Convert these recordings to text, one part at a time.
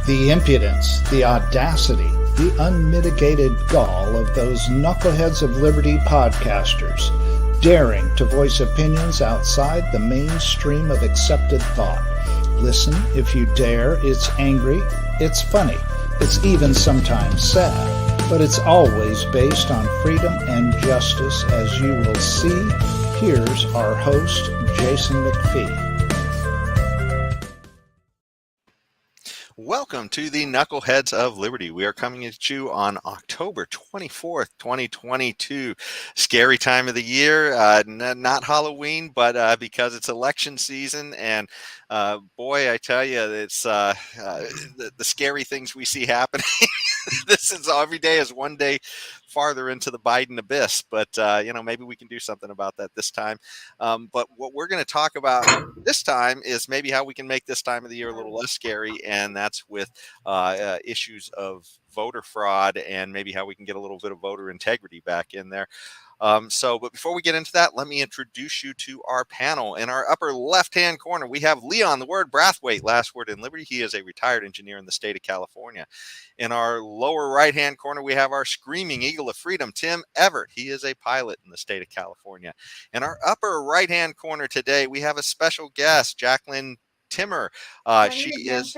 The impudence, the audacity, the unmitigated gall of those knuckleheads of liberty podcasters, daring to voice opinions outside the mainstream of accepted thought. Listen if you dare. It's angry, it's funny, it's even sometimes sad, but it's always based on freedom and justice, as you will see. Here's our host, Jason McPhee. Welcome to the Knuckleheads of Liberty. We are coming at you on October 24th, 2022. Scary time of the year, not Halloween, but because it's election season. And boy, I tell you, it's the scary things we see happening. This is every day is one day farther into the Biden abyss, but maybe we can do something about that this time. But what we're going to talk about this time is maybe how we can make this time of the year a little less scary, and that's with issues of voter fraud and maybe how we can get a little bit of voter integrity back in there. But before we get into that, let me introduce you to our panel. In our upper left-hand corner, we have Leon, the word Brathwaite, last word in Liberty. He is a retired engineer in the state of California. In our lower right-hand corner, we have our screaming eagle of freedom, Tim Everett. He is a pilot in the state of California. In our upper right-hand corner today, we have a special guest, Jacqueline Timmer. She is...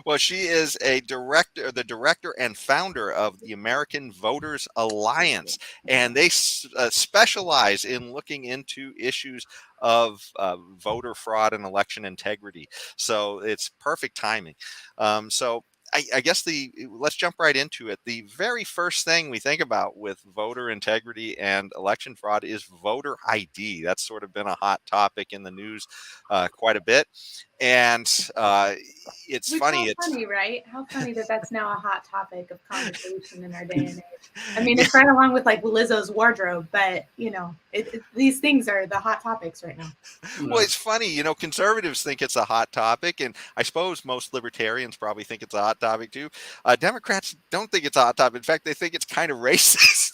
Well, she is the director and founder of the American Voters Alliance, and they specialize in looking into issues of voter fraud and election integrity. So it's perfect timing. I guess let's jump right into it. The very first thing we think about with voter integrity and election fraud is voter ID. That's sort of been a hot topic in the news quite a bit. And it's funny. It's funny, right? How funny that's now a hot topic of conversation in our day and age. I mean, it's right along with like Lizzo's wardrobe, but these things are the hot topics right now. Well, it's funny, conservatives think it's a hot topic, and I suppose most libertarians probably think it's a hot topic too. Democrats don't think it's a hot topic. In fact, they think it's kind of racist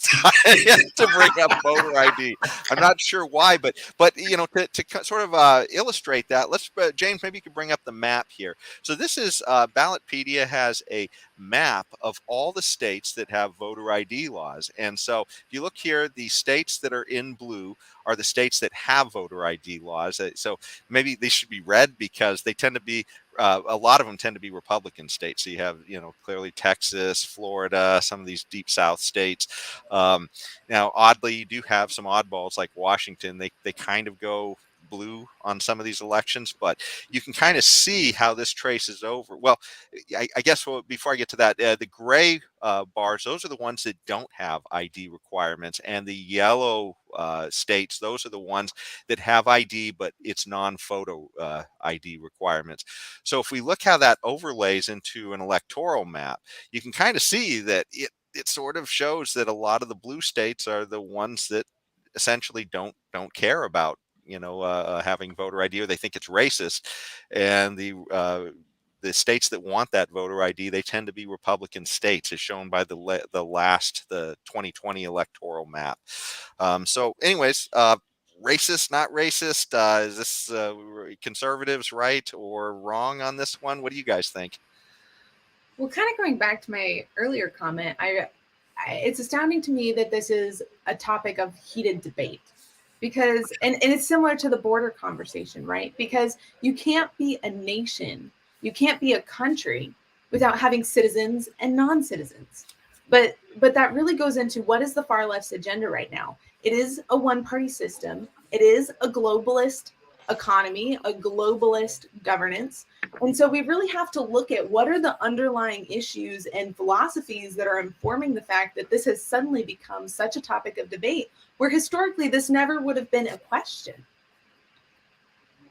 to bring up voter ID. I'm not sure why, but to sort of illustrate that, let's James, maybe you could bring up the map here. So this is Ballotpedia has a map of all the states that have voter ID laws. And so if you look here, the states that are in blue are the states that have voter ID laws. So maybe they should be red because they tend to be, a lot of them tend to be Republican states. So you have, clearly Texas, Florida, some of these deep South states. Now, oddly, you do have some oddballs like Washington. They kind of go blue on some of these elections, but you can kind of see how this traces over. Well, I guess before I get to that, the gray bars, those are the ones that don't have ID requirements, and the yellow states, those are the ones that have ID, but it's non-photo ID requirements. So if we look how that overlays into an electoral map, you can kind of see that it sort of shows that a lot of the blue states are the ones that essentially don't care about having voter ID, or they think it's racist. And the states that want that voter ID, they tend to be Republican states, as shown by the 2020 electoral map. So anyways, racist, not racist? Is this conservatives right or wrong on this one? What do you guys think? Well, kind of going back to my earlier comment, it's astounding to me that this is a topic of heated debate. Because, and it's similar to the border conversation, right? Because you can't be a nation, you can't be a country without having citizens and non-citizens. But that really goes into what is the far left's agenda right now. It is a one-party system. It is a globalist economy, a globalist governance. And so we really have to look at what are the underlying issues and philosophies that are informing the fact that this has suddenly become such a topic of debate, where historically this never would have been a question.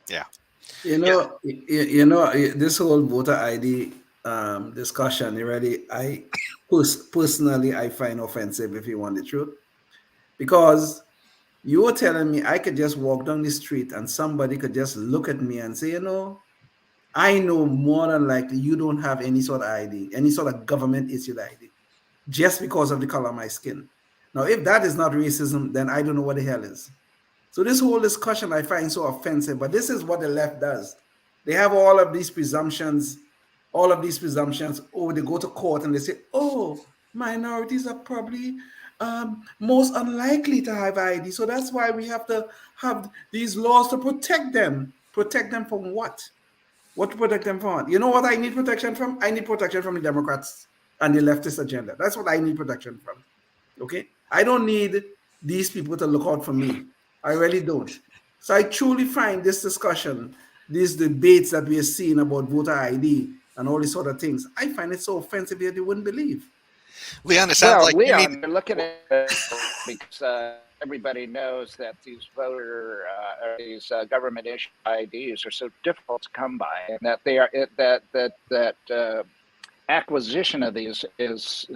Yeah. This whole voter ID discussion, personally, I find offensive, if you want the truth, because you were telling me I could just walk down the street and somebody could just look at me and say, I know more than likely you don't have any sort of ID, any sort of government issued ID, just because of the color of my skin. Now, if that is not racism, then I don't know what the hell is. So this whole discussion I find so offensive, but this is what the left does. They have all of these presumptions. Oh, they go to court and they say, oh, minorities are probably most unlikely to have ID. So that's why we have to have these laws to protect them. Protect them from what? What to protect them from? You know what I need protection from? I need protection from the Democrats and the leftist agenda. That's what I need protection from. Okay? I don't need these people to look out for me. I really don't. So I truly find this discussion, these debates that we are seeing about voter ID and all these sort of things, I find it so offensive that you wouldn't believe. Leon, it sounds like Leon, you need... you're looking at it because everybody knows that these government issued IDs are so difficult to come by, and that they are that acquisition of these is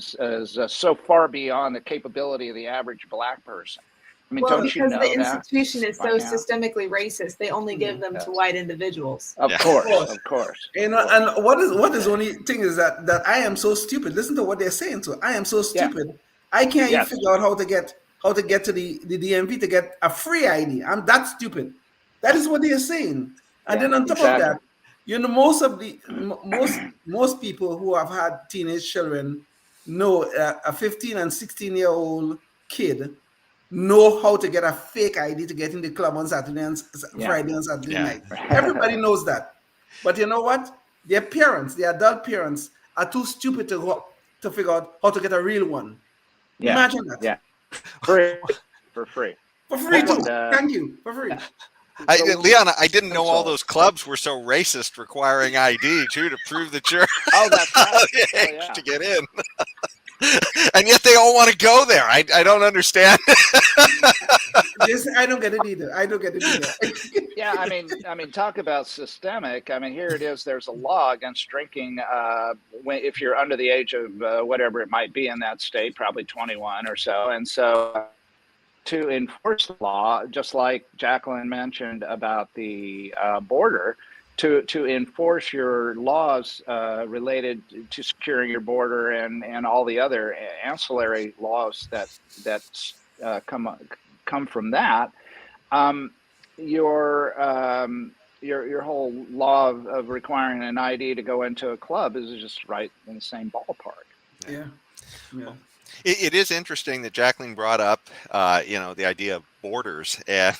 so far beyond the capability of the average Black person. I mean, don't you know because the that institution is so systemically racist, they only give them to white individuals. Of course. You know, and what is only thing is that I am so stupid. Listen to what they're saying. So I am so stupid. Yeah. I can't even figure out how to get to the DMV to get a free ID. I'm that stupid. That is what they are saying. And then on top of that, you know, most people who have had teenage children know a 15 and 16-year-old kid know how to get a fake ID to get in the club on Saturday and Friday and Saturday night. Everybody knows that. But you know what? Their parents, their adult parents, are too stupid to figure out how to get a real one. Yeah. Imagine that. Yeah. For free. For free too. Thank you. For free. Leon, I didn't know all those clubs were so racist, requiring ID too to prove that you're that's right. to get in. And yet they all want to go there. I don't understand. I don't get it either. Yeah, I mean, talk about systemic. I mean, here it is. There's a law against drinking if you're under the age of whatever it might be in that state, probably 21 or so. And so to enforce the law, just like Jacqueline mentioned about the border, to enforce your laws related to securing your border and all the other ancillary laws that come from that, your whole law of requiring an ID to go into a club is just right in the same ballpark. Yeah. It is interesting that Jacqueline brought up, the idea of borders and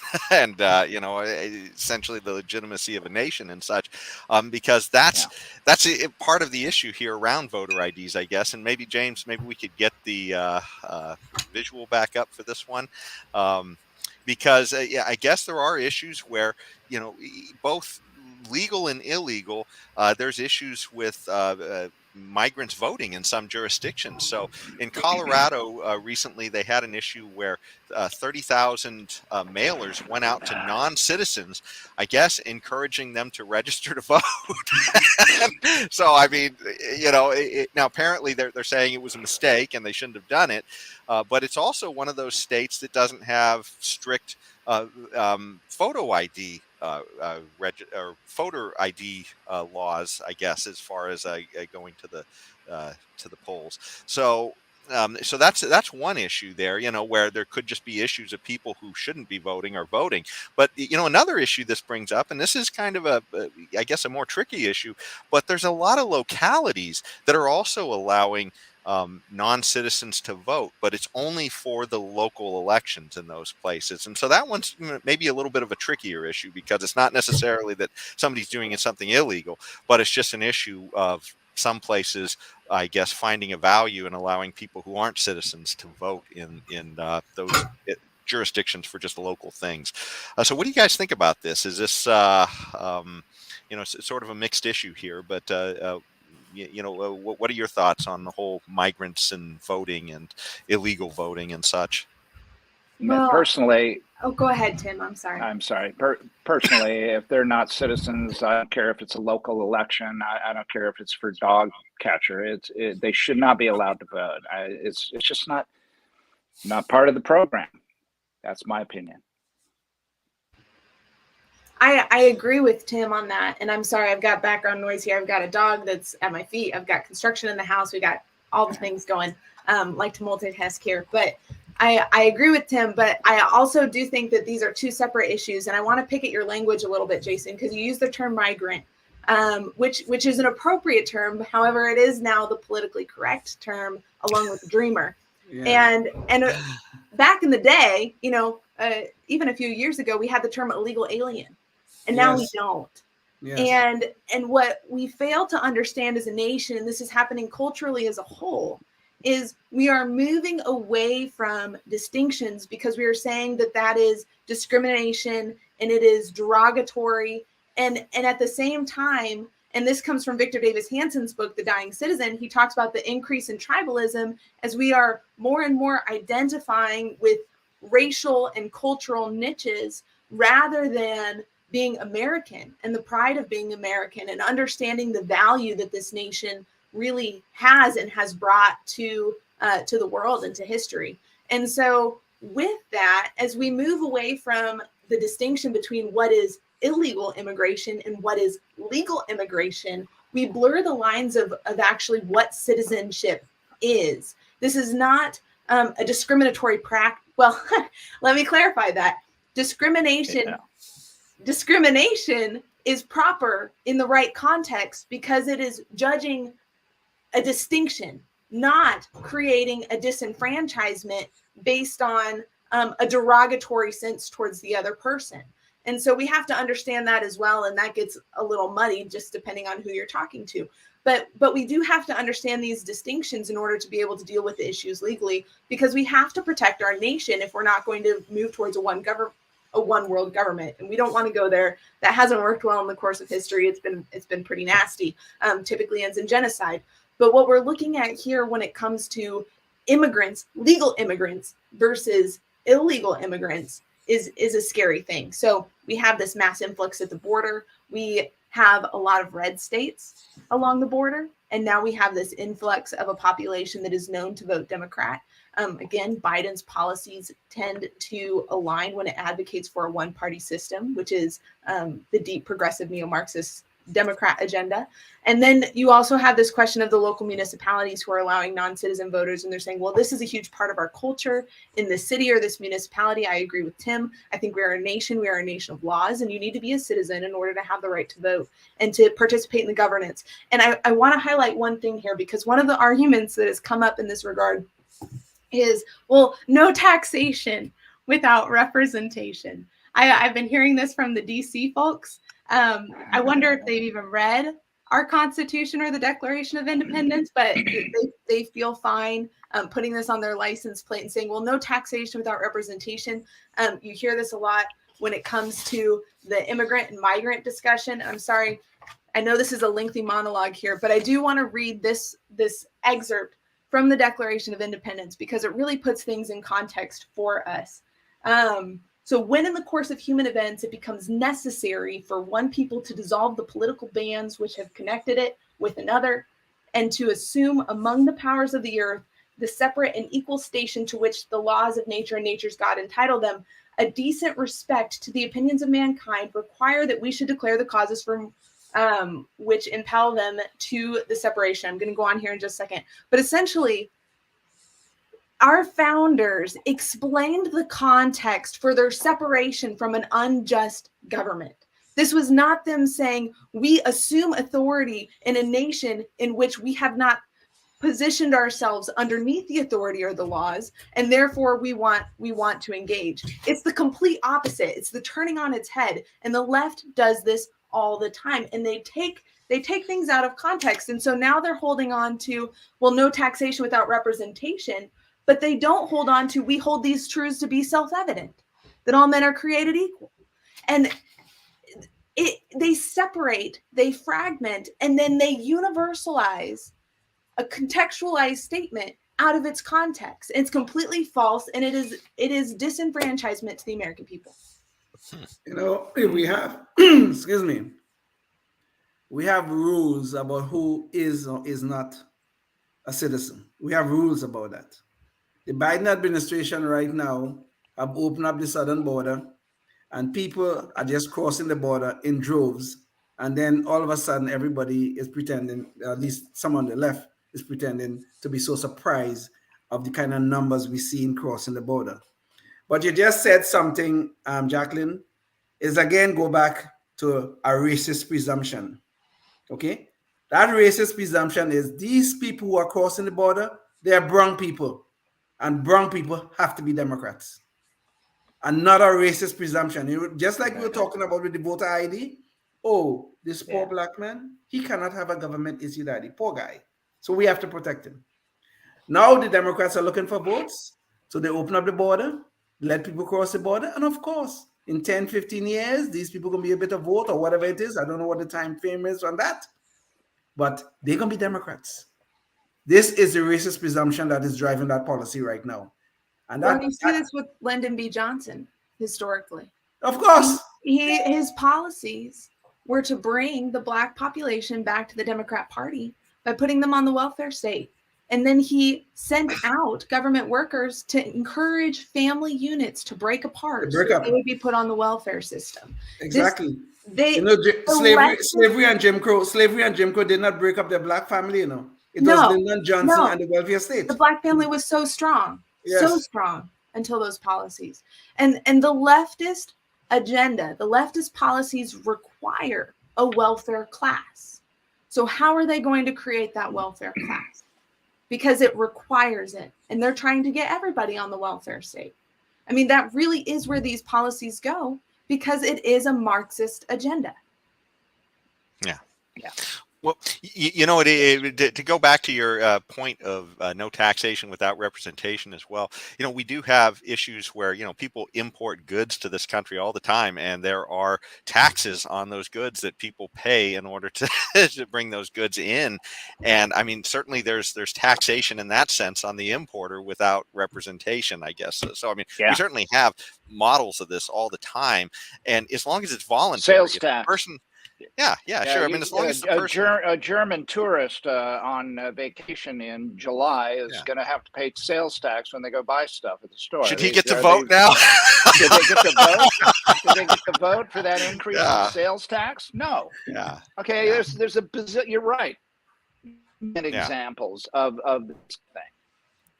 essentially the legitimacy of a nation and such, because that's a part of the issue here around voter IDs, I guess. And maybe James, we could get the visual back up for this one, because I guess there are issues where both legal and illegal. There's issues with migrants voting in some jurisdictions. So in Colorado recently, they had an issue where 30,000 mailers went out to non-citizens, I guess, encouraging them to register to vote. So, I mean, now apparently they're saying it was a mistake and they shouldn't have done it. But it's also one of those states that doesn't have strict photo ID or photo ID laws, I guess, as far as going to the polls. So that's one issue there, where there could just be issues of people who shouldn't be voting or voting. But another issue this brings up, and this is kind of I guess a more tricky issue, but there's a lot of localities that are also allowing non-citizens to vote, but it's only for the local elections in those places. And so that one's maybe a little bit of a trickier issue, because it's not necessarily that somebody's doing something illegal, but it's just an issue of some places, I guess, finding a value in allowing people who aren't citizens to vote in those jurisdictions for just local things. So what do you guys think about this? Is this, sort of a mixed issue here, but what are your thoughts on the whole migrants and voting and illegal voting and such? Well, personally, go ahead, Tim. I'm sorry. Personally, if they're not citizens, I don't care if it's a local election. I don't care if it's for dog catcher. They should not be allowed to vote. It's just not part of the program. That's my opinion. I agree with Tim on that. And I'm sorry, I've got background noise here. I've got a dog that's at my feet. I've got construction in the house. We got all the things going, like to multitask here. But I agree with Tim, but I also do think that these are two separate issues. And I want to pick at your language a little bit, Jason, because you use the term migrant. which is an appropriate term. However, it is now the politically correct term, along with dreamer. Yeah. And back in the day, even a few years ago, we had the term illegal alien, and now we don't. Yes. And what we fail to understand as a nation, and this is happening culturally as a whole, is we are moving away from distinctions because we are saying that is discrimination and it is derogatory. And at the same time, and this comes from Victor Davis Hanson's book, The Dying Citizen, he talks about the increase in tribalism as we are more and more identifying with racial and cultural niches rather than being American and the pride of being American and understanding the value that this nation really has and has brought to the world and to history. And so with that, as we move away from the distinction between what is illegal immigration and what is legal immigration, we blur the lines of actually what citizenship is. This is not a discriminatory practice. Well, let me clarify that. Discrimination is proper in the right context because it is judging a distinction, not creating a disenfranchisement based on a derogatory sense towards the other person. And so we have to understand that as well. And that gets a little muddy just depending on who you're talking to. But we do have to understand these distinctions in order to be able to deal with the issues legally, because we have to protect our nation if we're not going to move towards a one world government. And we don't want to go there. That hasn't worked well in the course of history. It's been pretty nasty. Typically ends in genocide. But what we're looking at here when it comes to immigrants, legal immigrants versus illegal immigrants is a scary thing. So we have this mass influx at the border. We have a lot of red states along the border. And now we have this influx of a population that is known to vote Democrat. Again, Biden's policies tend to align when it advocates for a one-party system, which is the deep progressive neo-Marxist Democrat agenda. And then you also have this question of the local municipalities who are allowing non-citizen voters, and they're saying, well, this is a huge part of our culture in this city or this municipality. I agree with Tim. I think we are a nation of laws, and you need to be a citizen in order to have the right to vote and to participate in the governance. And I want to highlight one thing here, because one of the arguments that has come up in this regard is, well, no taxation without representation. I've been hearing this from the DC folks. I wonder if they've even read our Constitution or the Declaration of Independence, but they feel fine putting this on their license plate and saying, well, no taxation without representation. You hear this a lot when it comes to the immigrant and migrant discussion. I'm sorry, I know this is a lengthy monologue here, but I do want to read this excerpt from the Declaration of Independence because it really puts things in context for us. So when in the course of human events, it becomes necessary for one people to dissolve the political bands which have connected it with another, and to assume among the powers of the earth the separate and equal station to which the laws of nature and nature's God entitle them, a decent respect to the opinions of mankind require that we should declare the causes from which impel them to the separation. I'm going to go on here in just a second. But essentially, our founders explained the context for their separation from an unjust government. This was not them saying, we assume authority in a nation in which we have not positioned ourselves underneath the authority or the laws, and therefore we want to engage. It's the complete opposite. It's the turning on its head. And the left does this all the time. And they take things out of context. And so now they're holding on to, well, no taxation without representation. But they don't hold on to, we hold these truths to be self-evident, that all men are created equal. And they separate, they fragment, and then they universalize a contextualized statement out of its context. It's completely false, and it is disenfranchisement to the American people. We have, excuse me, we have rules about who is or is not a citizen. We have rules about that. The Biden administration right now have opened up the southern border, and people are just crossing the border in droves. And then all of a sudden, everybody is pretending, at least some on the left is pretending to be so surprised of the kind of numbers we see in crossing the border. But you just said something, Jacqueline, is again go back to a racist presumption. Okay? That racist presumption is these people who are crossing the border, they are brown people. And brown people have to be Democrats. Another racist presumption. Just like we were talking about with the voter ID. Oh, this poor black man, he cannot have a government issued ID. Poor guy. So we have to protect him. Now the Democrats are looking for votes. So they open up the border, let people cross the border. And of course, in 10, 15 years, these people going to be able to vote or whatever it is. I don't know what the time frame is on that. But they're going to be Democrats. This is the racist presumption that is driving that policy right now. And well, you see this with Lyndon B. Johnson historically. Of course. His policies were to bring the black population back to the Democrat Party by putting them on the welfare state. And then he sent out government workers to encourage family units to break apart so they would be put on the welfare system. Exactly. Slavery and Jim Crow did not break up their black family, It was Lyndon Johnson and the welfare state. The black family was so strong, so strong until those policies. And the leftist agenda, the leftist policies require a welfare class. So how are they going to create that welfare class? Because it requires it. And they're trying to get everybody on the welfare state. I mean, that really is where these policies go because it is a Marxist agenda. Yeah. Well, to go back to your point of no taxation without representation as well, we do have issues where, people import goods to this country all the time, and there are taxes on those goods that people pay in order to, to bring those goods in. And I mean, certainly there's taxation in that sense on the importer without representation, I guess. So I mean, we certainly have models of this all the time. And as long as it's voluntary, sales tax. Yeah, sure. I mean, as long as the person... a German tourist on vacation in July is going to have to pay sales tax when they go buy stuff at the store. Should he get to vote now? Did they get to vote? Did they get to vote for that increase in sales tax? No. Yeah. Okay. Yeah. There's a you're right. Examples of this thing.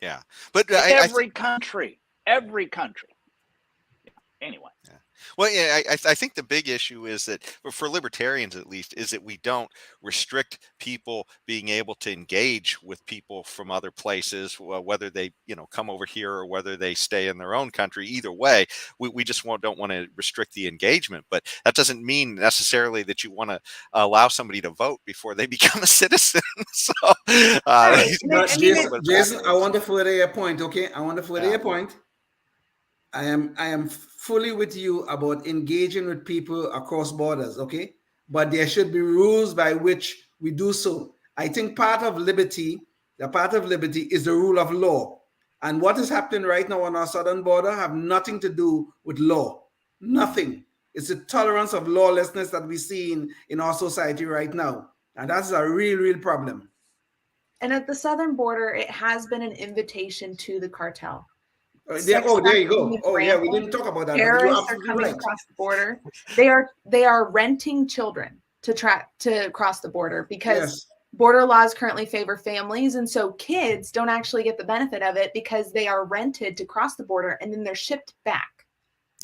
Yeah, but every country. Anyway. Yeah. Well, yeah, I think the big issue is that for libertarians, at least, is that we don't restrict people being able to engage with people from other places, whether they, come over here or whether they stay in their own country. Either way, we just don't want to restrict the engagement. But that doesn't mean necessarily that you want to allow somebody to vote before they become a citizen. So, Jason, I want to further your point. Okay, I want to further your point. I am fully with you about engaging with people across borders, okay? But there should be rules by which we do so. I think part of liberty is the rule of law. And what is happening right now on our southern border have nothing to do with law. Nothing. It's the tolerance of lawlessness that we see in our society right now. And that's a real problem. And at the southern border, it has been an invitation to the cartel. There you go. Oh, yeah, we didn't talk about that. Terrorists are coming across the border. They are renting children to cross the border because border laws currently favor families, and so kids don't actually get the benefit of it because they are rented to cross the border and then they're shipped back.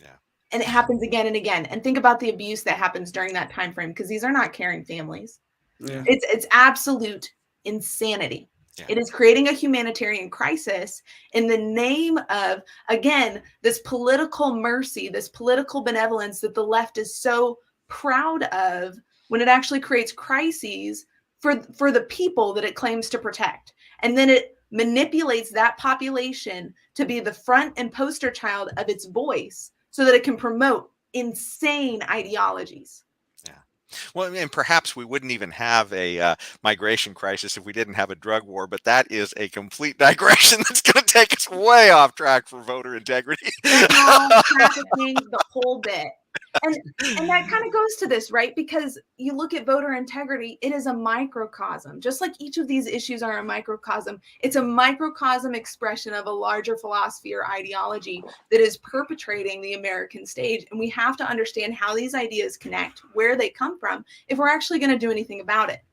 Yeah, and it happens again and again. And think about the abuse that happens during that time frame because these are not caring families. Yeah. It's absolute insanity. Yeah. It is creating a humanitarian crisis in the name of, again, this political mercy, this political benevolence that the left is so proud of when it actually creates crises for the people that it claims to protect. And then it manipulates that population to be the front and poster child of its voice so that it can promote insane ideologies. Well, and perhaps we wouldn't even have a migration crisis if we didn't have a drug war, but that is a complete digression that's going to take us way off track for voter integrity. Trafficking, the whole bit. And that kind of goes to this, right? Because you look at voter integrity, it is a microcosm. Just like each of these issues are a microcosm, it's a microcosm expression of a larger philosophy or ideology that is perpetrating the American stage. And we have to understand how these ideas connect, where they come from, if we're actually going to do anything about it.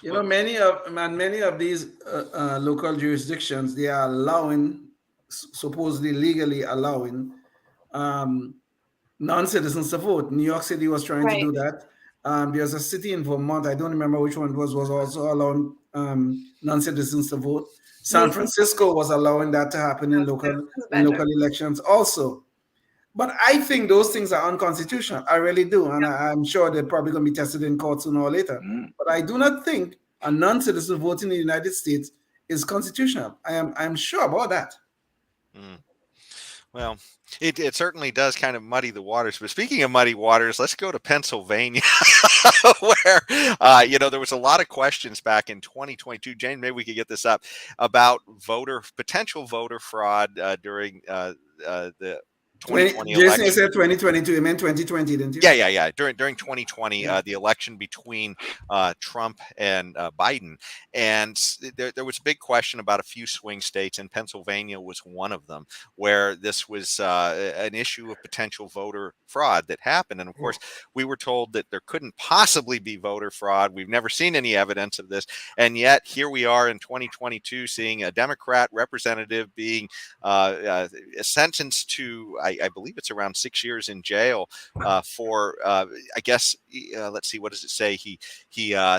Yeah. Many of these local jurisdictions, they are allowing, supposedly legally allowing, non-citizens to vote. New York City was trying to do that. There's a city in Vermont, I don't remember which one it was also allowing non-citizens to vote. San Francisco was allowing that to happen in local elections also. But I think those things are unconstitutional. I really do. And I'm sure they're probably going to be tested in court sooner or later. But I do not think a non-citizen voting in the United States is constitutional. I'm sure about that. Well, it certainly does kind of muddy the waters. But speaking of muddy waters, let's go to Pennsylvania, where, there was a lot of questions back in 2022. Jane, maybe we could get this up about potential voter fraud during the 2020 election. Jason, you said 2022. You meant 2020, didn't you? Yeah. During 2020, the election between Trump and Biden, and there was a big question about a few swing states, and Pennsylvania was one of them, where this was an issue of potential voter fraud that happened. And of course, we were told that there couldn't possibly be voter fraud. We've never seen any evidence of this, and yet here we are in 2022, seeing a Democrat representative being sentenced to, I believe it's around 6 years in jail for, I guess, let's see, what does it say? He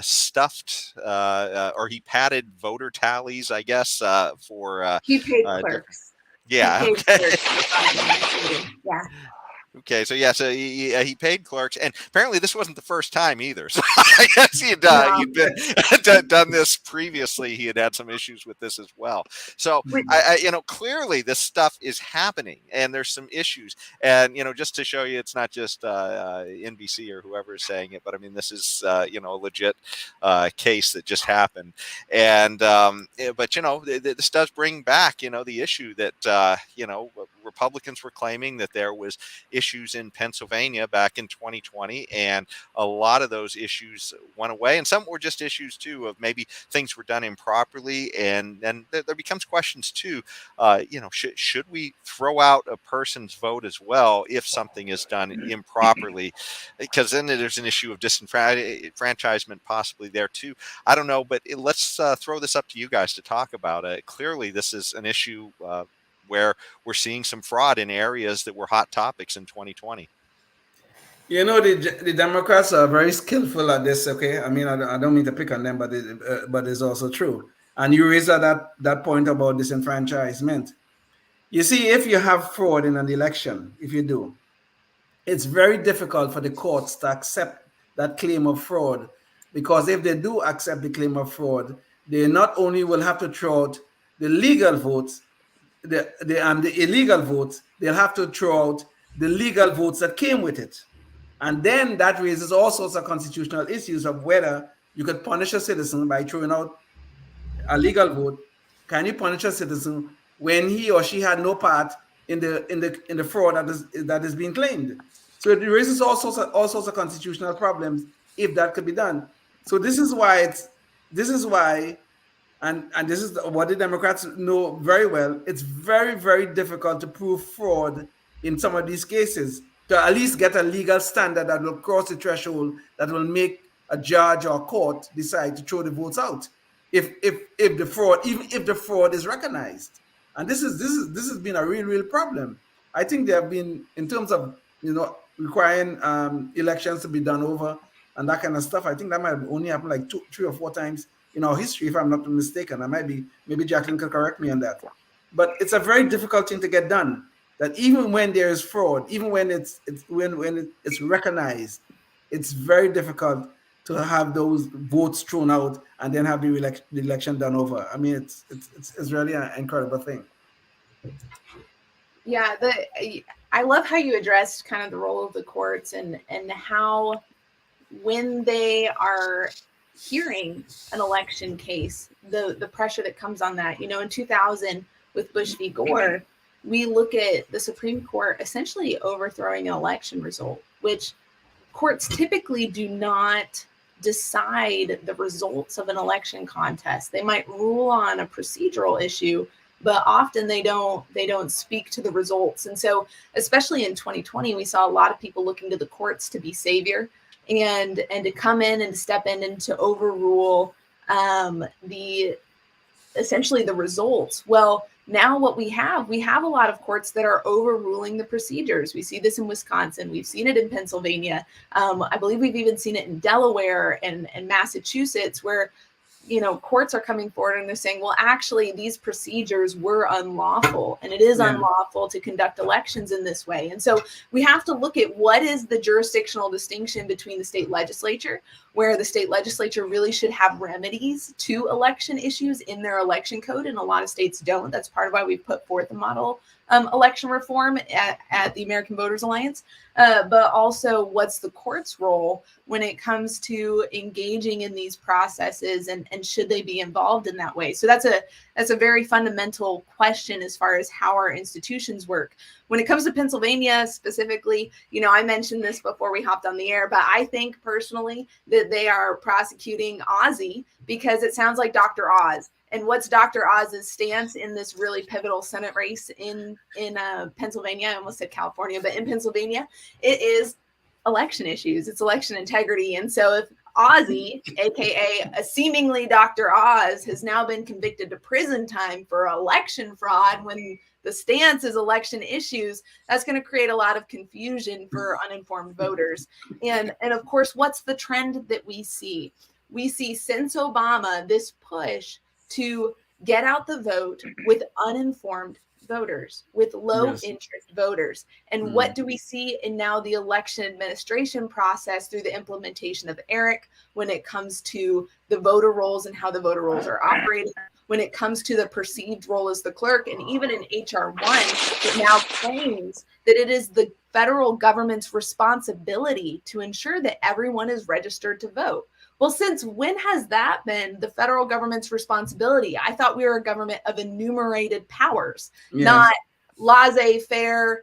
stuffed or he padded voter tallies, I guess, for he paid clerks. Yeah. He paid clerks. Yeah. Okay, so he paid clerks, and apparently this wasn't the first time either. So I guess he'd done this previously. He had some issues with this as well. So clearly this stuff is happening, and there's some issues. And just to show you, it's not just NBC or whoever is saying it, but I mean this is a legit case that just happened. And but this does bring back the issue that Republicans were claiming that there was issues in Pennsylvania back in 2020, and a lot of those issues went away, and some were just issues too of maybe things were done improperly, and then there becomes questions too. Should we throw out a person's vote as well if something is done improperly? Because then there's an issue of disenfranchisement possibly there too. I don't know, but let's throw this up to you guys to talk about it. Clearly, this is an issue where we're seeing some fraud in areas that were hot topics in 2020. The Democrats are very skillful at this. Okay, I mean, I don't mean to pick on them, but it's also true. And you raised that point about disenfranchisement. You see, if you have fraud in an election, if you do, it's very difficult for the courts to accept that claim of fraud, because if they do accept the claim of fraud, they not only will have to throw out the legal votes, the illegal votes, they'll have to throw out the legal votes that came with it. And then that raises all sorts of constitutional issues of whether you could punish a citizen by throwing out a legal vote. Can you punish a citizen when he or she had no part in the fraud that is being claimed? So it raises all sorts of constitutional problems if that could be done. So this is why and this is what the Democrats know very well. It's very, very difficult to prove fraud in some of these cases, to at least get a legal standard that will cross the threshold that will make a judge or court decide to throw the votes out if the fraud is recognized. And this has been a real problem. I think there have been, in terms of requiring elections to be done over and that kind of stuff, I think that might have only happened like 3 or 4 times in our history, if I'm not mistaken. Maybe Jacqueline could correct me on that. But it's a very difficult thing to get done. That even when there is fraud, even when it's recognized, it's very difficult to have those votes thrown out and then have the election done over. I mean, it's really an incredible thing. Yeah, I love how you addressed kind of the role of the courts and how when they are hearing an election case, the pressure that comes on that. In 2000 with Bush v. Gore, we look at the Supreme Court essentially overthrowing an election result, which courts typically do not decide the results of an election contest. They might rule on a procedural issue, but often they don't speak to the results. And so, especially in 2020, we saw a lot of people looking to the courts to be savior and to come in and step in and to overrule essentially the results. Well, now what we have a lot of courts that are overruling the procedures. We see this in Wisconsin. We've seen it in Pennsylvania. I believe we've even seen it in Delaware and Massachusetts, where courts are coming forward and they're saying, well, actually, these procedures were unlawful, and it is unlawful to conduct elections in this way. And so we have to look at what is the jurisdictional distinction between the state legislature, where the state legislature really should have remedies to election issues in their election code, and a lot of states don't. That's part of why we put forth a model election reform at the American Voters Alliance. But also, what's the court's role when it comes to engaging in these processes, and should they be involved in that way? So that's a very fundamental question as far as how our institutions work. When it comes to Pennsylvania specifically, I mentioned this before we hopped on the air, but I think personally that they are prosecuting Ozzy because it sounds like Dr. Oz. And what's Dr. Oz's stance in this really pivotal Senate race in Pennsylvania? I almost said California, but in Pennsylvania, it is election issues. It's election integrity. And so if Ozzy, aka a seemingly Dr. Oz, has now been convicted to prison time for election fraud when the stance is election issues, that's going to create a lot of confusion for uninformed voters. And of course, what's the trend that we see? We see since Obama this push to get out the vote with uninformed voters, with low interest voters. And what do we see in now the election administration process through the implementation of ERIC when it comes to the voter rolls and how the voter rolls are operated, when it comes to the perceived role as the clerk, and even in HR 1 that now claims that it is the federal government's responsibility to ensure that everyone is registered to vote. Well, since when has that been the federal government's responsibility? I thought we were a government of enumerated powers, not laissez-faire,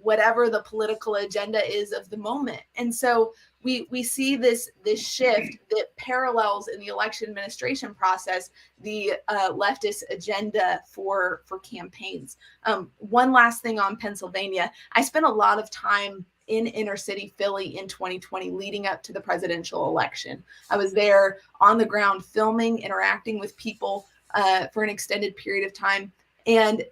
whatever the political agenda is of the moment. And so we see this shift that parallels in the election administration process the leftist agenda for campaigns. One last thing on Pennsylvania. I spent a lot of time in inner city Philly in 2020 leading up to the presidential election. I was there on the ground filming, interacting with people for an extended period of time. And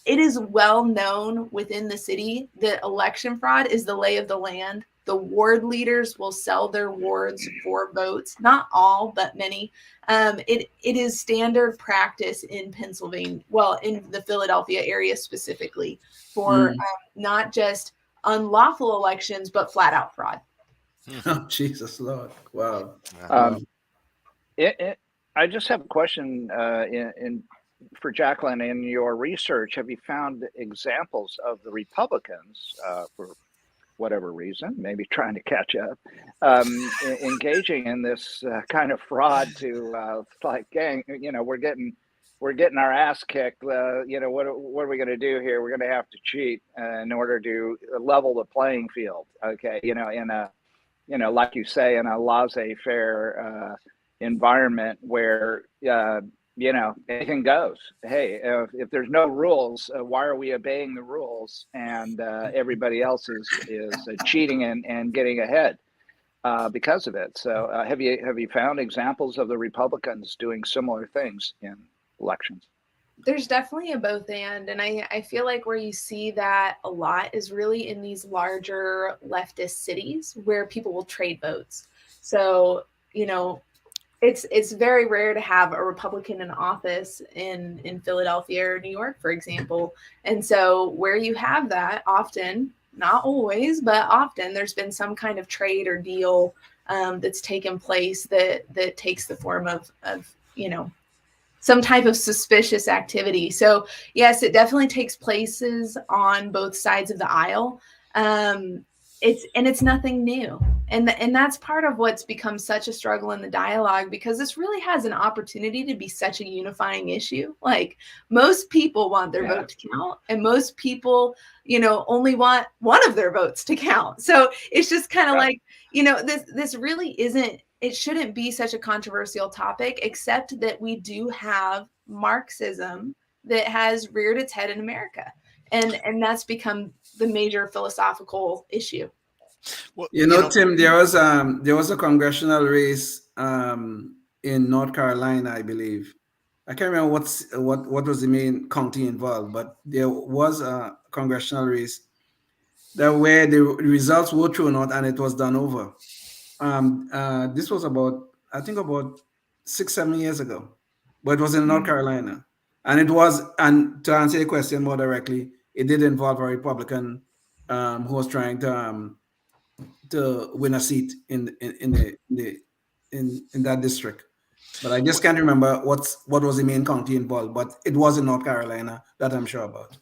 it is well known within the city that election fraud is the lay of the land. The ward leaders will sell their wards for votes. Not all, but many. It is standard practice in Pennsylvania, well, in the Philadelphia area specifically, for not just unlawful elections, but flat out fraud. Oh, Jesus Lord. Wow. I just have a question for Jacqueline. In your research, have you found examples of the Republicans, for whatever reason, maybe trying to catch up, engaging in this kind of fraud to like, gang, we're getting our ass kicked. What are we going to do here? We're going to have to cheat in order to level the playing field. Okay, in a, like you say, in a laissez-faire environment where anything goes. Hey, if there's no rules, why are we obeying the rules? And everybody else is cheating and getting ahead because of it. So have you found examples of the Republicans doing similar things in elections? There's definitely a both and I feel like where you see that a lot is really in these larger leftist cities where people will trade votes. So, it's very rare to have a Republican in office in Philadelphia or New York, for example. And so where you have that, often, not always, but often, there's been some kind of trade or deal that's taken place that takes the form of some type of suspicious activity. So yes, it definitely takes places on both sides of the aisle. It's nothing new. And that's part of what's become such a struggle in the dialogue, because this really has an opportunity to be such a unifying issue. Like, most people want their vote to count, and most people, only want one of their votes to count. So it's just kind of like, this really isn't, it shouldn't be such a controversial topic, except that we do have Marxism that has reared its head in America. And that's become the major philosophical issue. Well, Tim, there was a congressional race in North Carolina, I believe, I can't remember what was the main county involved, but there was a congressional race that where the results were thrown out and it was done over. This was about, I think, about 6, 7 years ago, but it was in North Carolina, and it was. And to answer your question more directly, it did involve a Republican who was trying to win a seat in that district. But I just can't remember what was the main county involved. But it was in North Carolina that I'm sure about.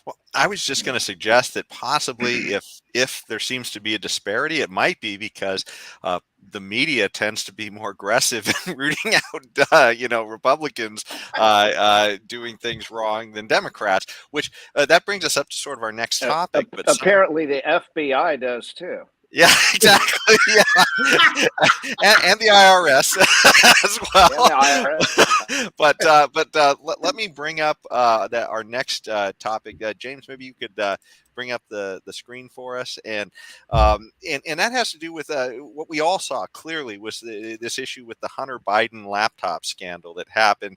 Well, I was just going to suggest that possibly if there seems to be a disparity, it might be because the media tends to be more aggressive in rooting out, Republicans doing things wrong than Democrats. Which that brings us up to sort of our next topic. But apparently, the FBI does too. Yeah, exactly. Yeah, and the IRS as well. And the but let me bring up our next topic. James, maybe you could bring up the screen for us, and that has to do with what we all saw clearly was this issue with the Hunter Biden laptop scandal that happened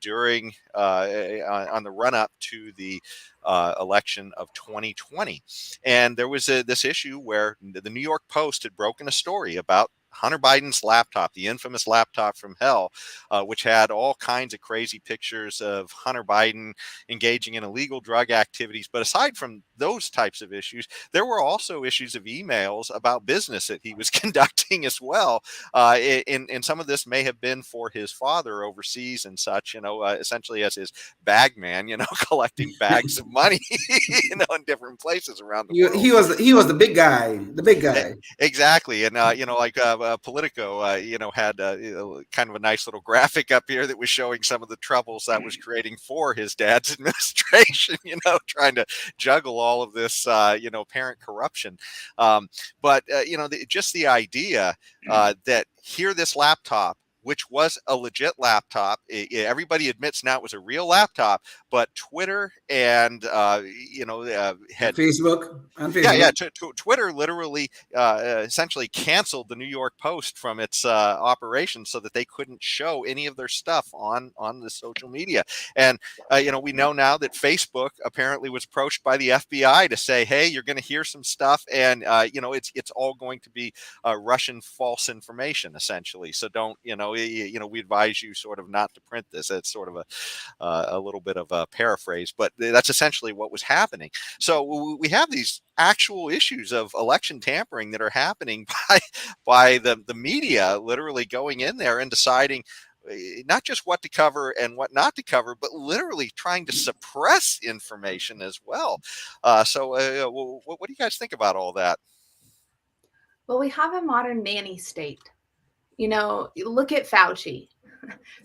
during on the run up to the election of 2020. And there was this issue where the New York Post had broken a story about Hunter Biden's laptop, the infamous laptop from hell, which had all kinds of crazy pictures of Hunter Biden engaging in illegal drug activities. But aside from those types of issues, there were also issues of emails about business that he was conducting as well. And some of this may have been for his father overseas and such, essentially as his bag man, collecting bags of money, in different places around the world. He was the big guy, Exactly. And, Politico, had kind of a nice little graphic up here that was showing some of the troubles that was creating for his dad's administration, trying to juggle all of this, apparent corruption. But just the idea that here this laptop, which was a legit laptop. Everybody admits now it was a real laptop, but Twitter and had Facebook. Twitter literally essentially canceled the New York Post from its operation so that they couldn't show any of their stuff on the social media. And we know now that Facebook apparently was approached by the FBI to say, hey, you're going to hear some stuff, and it's all going to be Russian false information essentially. So don't we advise you sort of not to print this. It's sort of a little bit of a paraphrase, but that's essentially what was happening. So we have these actual issues of election tampering that are happening by the media literally going in there and deciding not just what to cover and what not to cover, but literally trying to suppress information as well. So what do you guys think about all that? Well, we have a modern nanny state. Look at Fauci.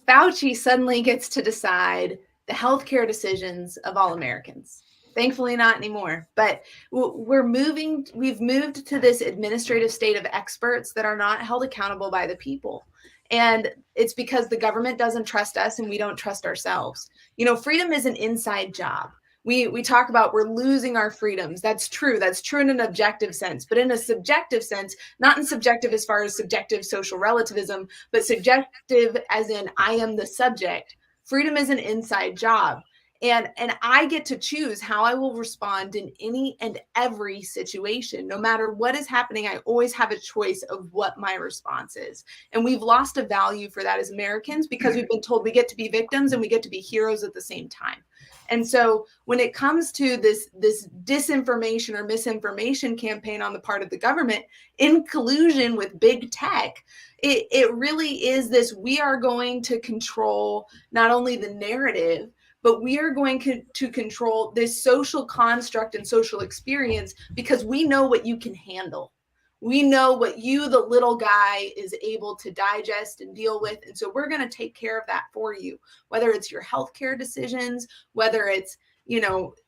Fauci suddenly gets to decide the healthcare decisions of all Americans. Thankfully, not anymore. But we've moved to this administrative state of experts that are not held accountable by the people. And it's because the government doesn't trust us and we don't trust ourselves. Freedom is an inside job. We talk about we're losing our freedoms. That's true. That's true in an objective sense, but in a subjective sense, not in subjective as far as subjective social relativism, but subjective as in I am the subject. Freedom is an inside job. And I get to choose how I will respond in any and every situation. No matter what is happening, I always have a choice of what my response is. And we've lost a value for that as Americans because we've been told we get to be victims and we get to be heroes at the same time. And so when it comes to this disinformation or misinformation campaign on the part of the government in collusion with big tech, it really is this: we are going to control not only the narrative, but we are going to control this social construct and social experience because we know what you can handle. We know what you, the little guy, is able to digest and deal with. And so we're going to take care of that for you, whether it's your healthcare decisions, whether it's,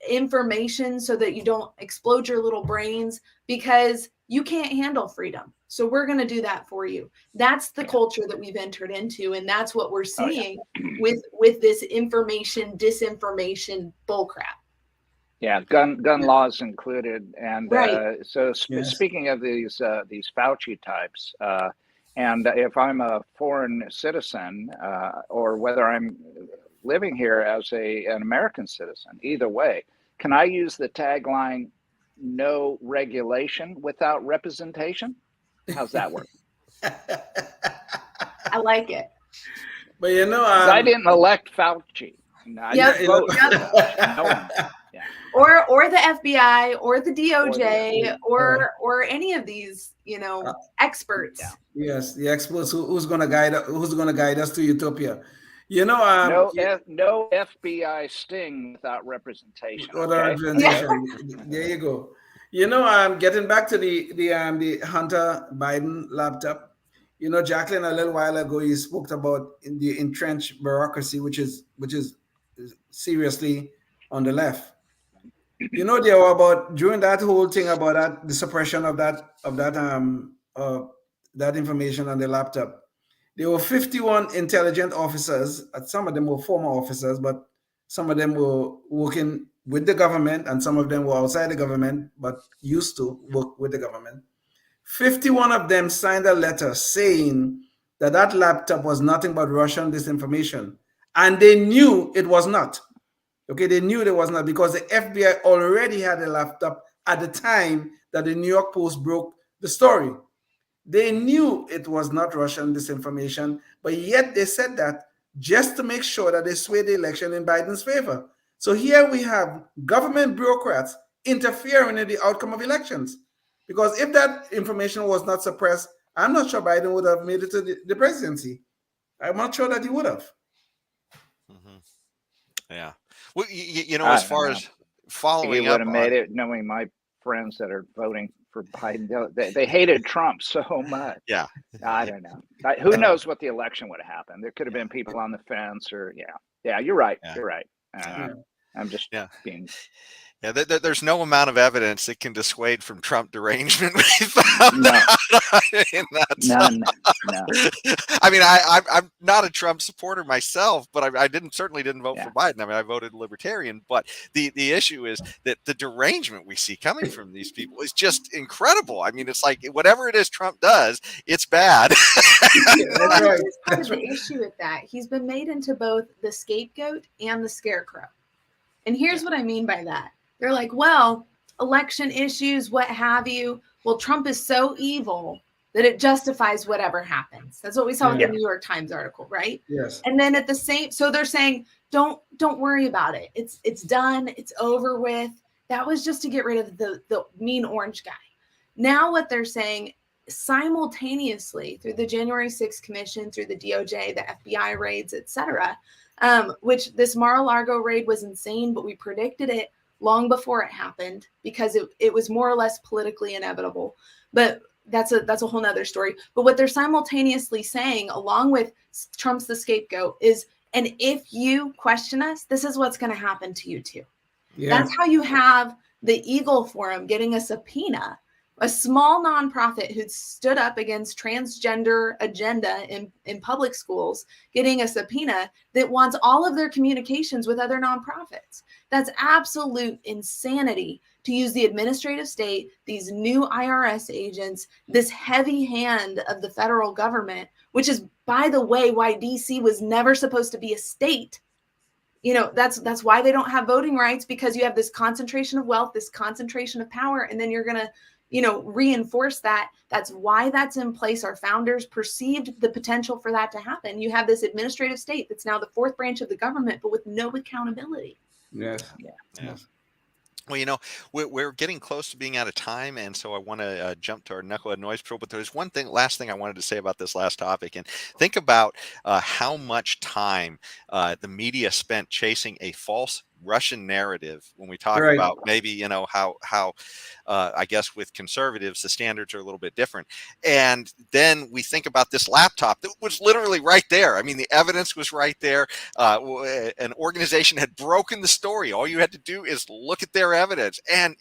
information so that you don't explode your little brains because you can't handle freedom. So we're going to do that for you. That's the culture that we've entered into. And that's what we're seeing with this information, disinformation bullcrap. Yeah, gun laws included. And right. Speaking of these Fauci types, And if I'm a foreign citizen, or whether I'm living here as an American citizen, either way, can I use the tagline, no regulation without representation? How's that work? I like it. But you know, 'Cause I didn't elect Fauci. I Yep. didn't vote for Fauci. No one did. Yeah. Or the FBI or the DOJ Or or any of these, experts. Yeah. Yes, the experts who's going to guide us to utopia. You know, no FBI sting without representation. Without representation. There you go. You know, getting back to the Hunter Biden laptop. You know, Jacqueline, a little while ago, you spoke about the entrenched bureaucracy, which is seriously on the left. You know, there were about during that whole thing about the suppression of that information on the laptop. There were 51 intelligent officers. Some of them were former officers, but some of them were working with the government, and some of them were outside the government, but used to work with the government. 51 of them signed a letter saying that laptop was nothing but Russian disinformation, and they knew it was not. Okay, they knew it was not because the FBI already had a laptop at the time that the New York Post broke the story. They knew it was not Russian disinformation, but yet they said that just to make sure that they sway the election in Biden's favor. So here we have government bureaucrats interfering in the outcome of elections. Because if that information was not suppressed, I'm not sure Biden would have made it to the presidency. I'm not sure that he would have. Mm-hmm. Yeah. Well, as far as following up, he would have made it, knowing my friends that are voting for Biden, they hated Trump so much. Yeah. I don't know. Who knows what the election would have happened? There could have been people on the fence, or yeah. You're right. Yeah. You're right. I'm just being. Yeah, there's no amount of evidence that can dissuade from Trump derangement. No. None. I mean, I'm not a Trump supporter myself, but I certainly didn't vote for Biden. I mean, I voted Libertarian. But the issue is that the derangement we see coming from these people is just incredible. I mean, it's like whatever it is Trump does, it's bad. That's right. Part of the issue with that, he's been made into both the scapegoat and the scarecrow. And here's what I mean by that. They're like, well, election issues, what have you. Well, Trump is so evil that it justifies whatever happens. That's what we saw with the New York Times article, right? Yes. And then so they're saying, don't worry about it. It's done. It's over with. That was just to get rid of the mean orange guy. Now what they're saying simultaneously through the January 6th Commission, through the DOJ, the FBI raids, et cetera, which this Mar-a-Lago raid was insane, but we predicted it long before it happened because it was more or less politically inevitable. But that's a whole nother story. But what they're simultaneously saying, along with Trump's the scapegoat, is, and if you question us, this is what's going to happen to you too. Yeah. That's how you have the Eagle Forum getting a subpoena, a small nonprofit who stood up against transgender agenda in public schools, getting a subpoena that wants all of their communications with other nonprofits. That's absolute insanity to use the administrative state, these new IRS agents, this heavy hand of the federal government, which is, by the way, why DC was never supposed to be a state. That's why they don't have voting rights, because you have this concentration of wealth, this concentration of power, and then you're going to reinforce that. That's why that's in place. Our founders perceived the potential for that to happen. You have this administrative state that's now the fourth branch of the government, but with no accountability. Yes. Yeah. Well, we're getting close to being out of time, and so I want to jump to our Knucklehead Noise Patrol. But there's last thing I wanted to say about this last topic, and think about how much time the media spent chasing a false Russian narrative when we talk about maybe how I guess with conservatives the standards are a little bit different, and then we think about this laptop that was literally right there. I mean, the evidence was right there. An organization had broken the story. All you had to do is look at their evidence, and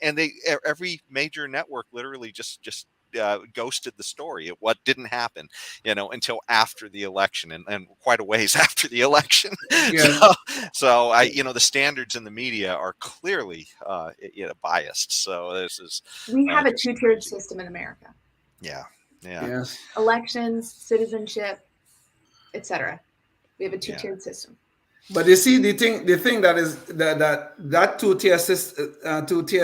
every major network literally just ghosted the story. What didn't happen, until after the election, and quite a ways after the election. Yeah. So the standards in the media are clearly biased. So we have a two-tiered system in America. Yeah. Yeah. Yes. Elections, citizenship, etc. We have a two-tiered system. But you see, the thing that is that two-tier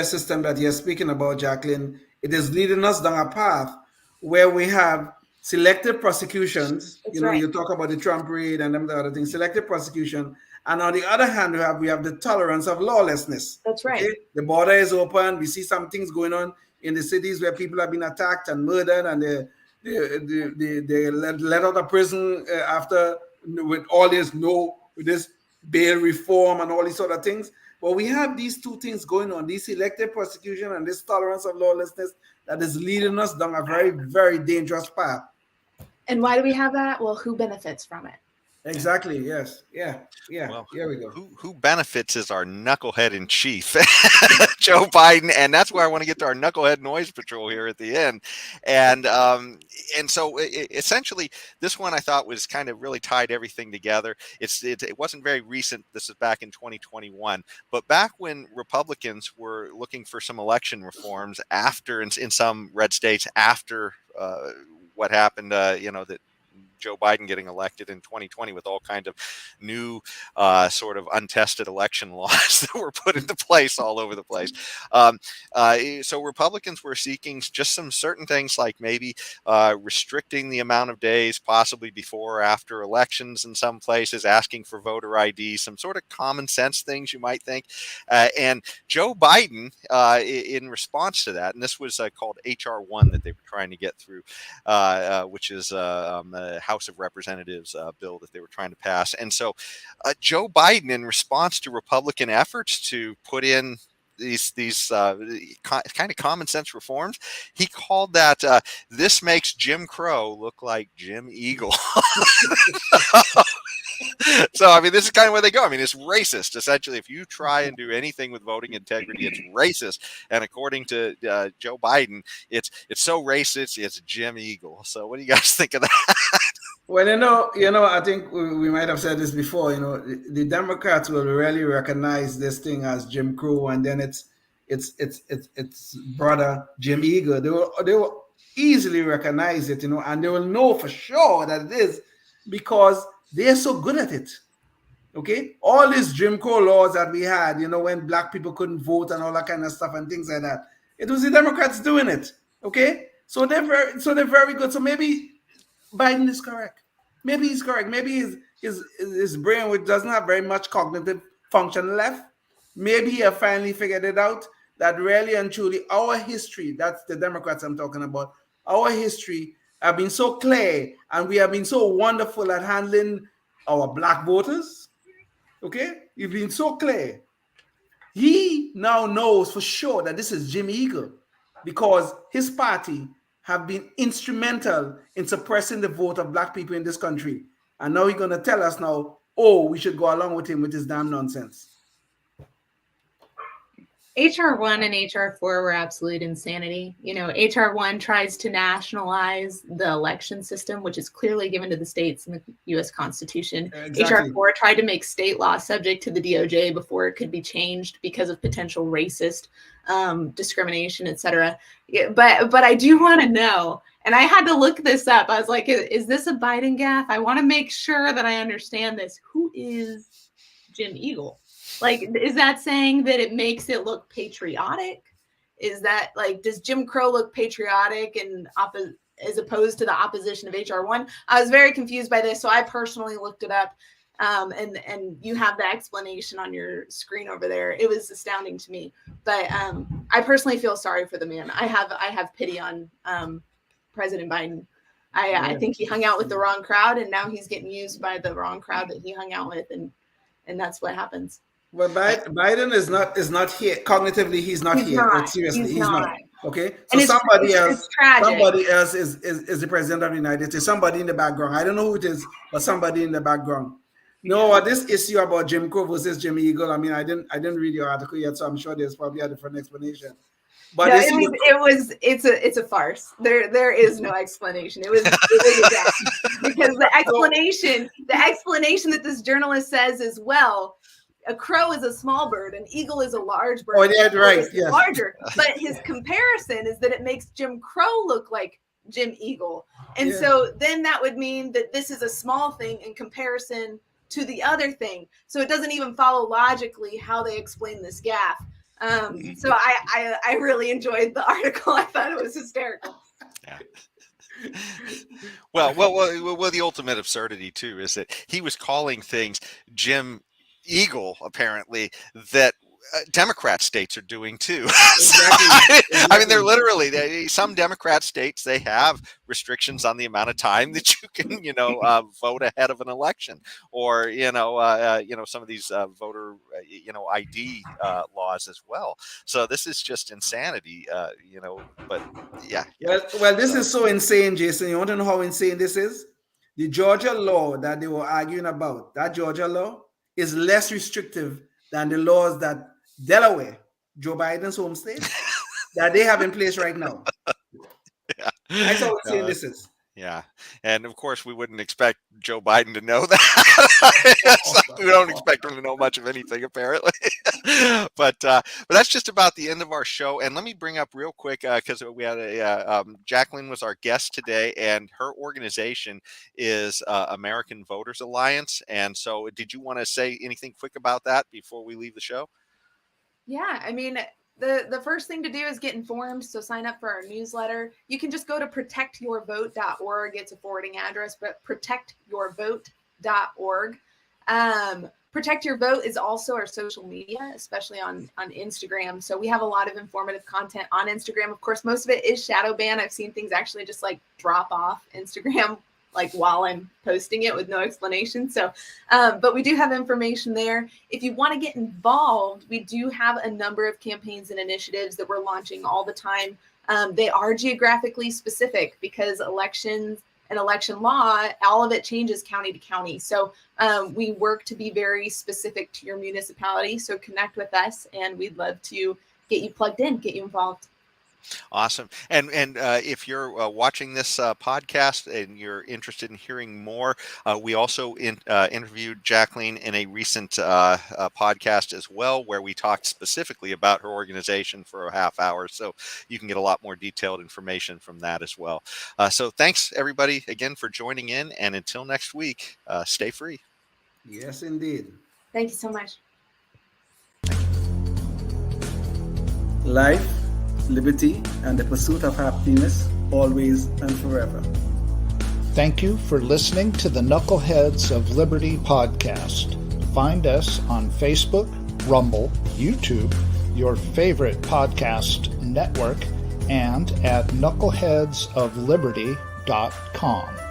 system that you're speaking about, Jacqueline, it is leading us down a path where we have selective prosecutions. That's You know, right. you talk about the Trump raid and them the other things, selective prosecution, and on the other hand, we have the tolerance of lawlessness. That's right. Okay? The border is open. We see some things going on in the cities where people have been attacked and murdered, and they let out of prison after with all this with this bail reform and all these sort of things. But we have these two things going on, this selective prosecution and this tolerance of lawlessness that is leading us down a very, very dangerous path. And why do we have that? Well, who benefits from it? Exactly. Yes. Yeah. Well, here we go. Who benefits is our knucklehead in chief, Joe Biden, and that's where I want to get to our knucklehead noise patrol here at the end. And so essentially, this one I thought was kind of really tied everything together. It wasn't very recent. This is back in 2021, but back when Republicans were looking for some election reforms after in some red states after what happened, that Joe Biden getting elected in 2020 with all kinds of new sort of untested election laws that were put into place all over the place. So Republicans were seeking just some certain things like maybe restricting the amount of days possibly before or after elections in some places, asking for voter ID, some sort of common sense things you might think. And Joe Biden, in response to that, and this was called HR 1 that they were trying to get through, which is House of Representatives bill that they were trying to pass. And so Joe Biden, in response to Republican efforts to put in these kind of common sense reforms, he called that this makes Jim Crow look like Jim Eagle. So, I mean, this is kind of where they go. I mean, it's racist. Essentially, if you try and do anything with voting integrity, it's racist. And according to Joe Biden, it's so racist, it's Jim Eagle. So what do you guys think of that? Well, I think we might have said this before. The Democrats will really recognize this thing as Jim Crow, and then it's brother Jim Eagle. They will easily recognize it, and they will know for sure that it is because they're so good at it. Okay, all these Jim Crow laws that we had, when black people couldn't vote and all that kind of stuff and things like that, it was the Democrats doing it. Okay, so they're very good. So maybe Biden is correct. Maybe he's correct. Maybe his brain, which doesn't have very much cognitive function left, maybe he finally figured it out that really and truly our history, that's the Democrats I'm talking about, our history have been so clear and we have been so wonderful at handling our black voters. Okay? You've been so clear. He now knows for sure that this is Jim Eagle because his party have been instrumental in suppressing the vote of black people in this country. And now he's going to tell us now, we should go along with him with his damn nonsense. HR 1 and HR 4 were absolute insanity. HR 1 tries to nationalize the election system, which is clearly given to the states in the U.S. Constitution. Exactly. HR 4 tried to make state law subject to the DOJ before it could be changed because of potential racist discrimination, etc. But I do want to know, and I had to look this up. I was like, is this a Biden gaffe? I want to make sure that I understand this. Who is Jim Eagle? Like, is that saying that it makes it look patriotic? Is that does Jim Crow look patriotic and as opposed to the opposition of HR 1? I was very confused by this, so I personally looked it up. And you have the explanation on your screen over there. It was astounding to me, but I personally feel sorry for the man. I have pity on President Biden. I think he hung out with the wrong crowd, and now he's getting used by the wrong crowd that he hung out with, and that's what happens. Well, Biden is not here cognitively. He's not here. But seriously, he's not. Okay, so somebody else is the president of the United States. Somebody in the background. I don't know who it is, but somebody in the background. No, this issue about Jim Crow versus Jim Eagle. I mean, I didn't read your article yet, so I'm sure there's probably a different explanation. But no, it's a farce. There is no explanation. It was because the explanation that this journalist says is, well, a crow is a small bird, an eagle is a large bird. Oh, yeah, right. Yes. Larger. But his comparison is that it makes Jim Crow look like Jim Eagle. And Yeah. so then that would mean that this is a small thing in comparison to the other thing. So it doesn't even follow logically how they explain this gaffe. So I really enjoyed the article. I thought it was hysterical. Yeah. Well, the ultimate absurdity too is that he was calling things Jim Eagle, apparently, that Democrat states are doing too. Exactly. I mean, they're literally some Democrat states, they have restrictions on the amount of time that you can, vote ahead of an election, or some of these voter ID laws as well. So this is just insanity, But yeah. Well, this is so insane, Jason. You want to know how insane this is? The Georgia law that they were arguing about, that Georgia law is less restrictive than the laws that Delaware, Joe Biden's home state, that they have in place right now. Yeah. That's how insane this is. Yeah. And of course, we wouldn't expect Joe Biden to know that. We don't expect him to know much of anything, apparently. But that's just about the end of our show. And let me bring up real quick, because we had Jacqueline was our guest today, and her organization is American Voters Alliance. And so did you want to say anything quick about that before we leave the show? Yeah, I mean, the first thing to do is get informed. So sign up for our newsletter. You can just go to protectyourvote.org. It's a forwarding address, but protectyourvote.org. Protect Your Vote is also our social media, especially on Instagram. So we have a lot of informative content on Instagram. Of course, most of it is shadow banned. I've seen things actually just like drop off Instagram like while I'm posting it with no explanation. So, but we do have information there. If you want to get involved, we do have a number of campaigns and initiatives that we're launching all the time. They are geographically specific because elections and election law, all of it changes county to county. So we work to be very specific to your municipality. So connect with us, and we'd love to get you plugged in, get you involved. Awesome. And if you're watching this podcast and you're interested in hearing more, we also interviewed Jacqueline in a recent podcast as well, where we talked specifically about her organization for a half hour. So you can get a lot more detailed information from that as well. So thanks, everybody, again for joining in. And until next week, stay free. Yes, indeed. Thank you so much. Life, liberty, and the pursuit of happiness, always and forever. Thank you for listening to the Knuckleheads of Liberty podcast. Find us on Facebook, Rumble, YouTube, your favorite podcast network, and at knuckleheadsofliberty.com.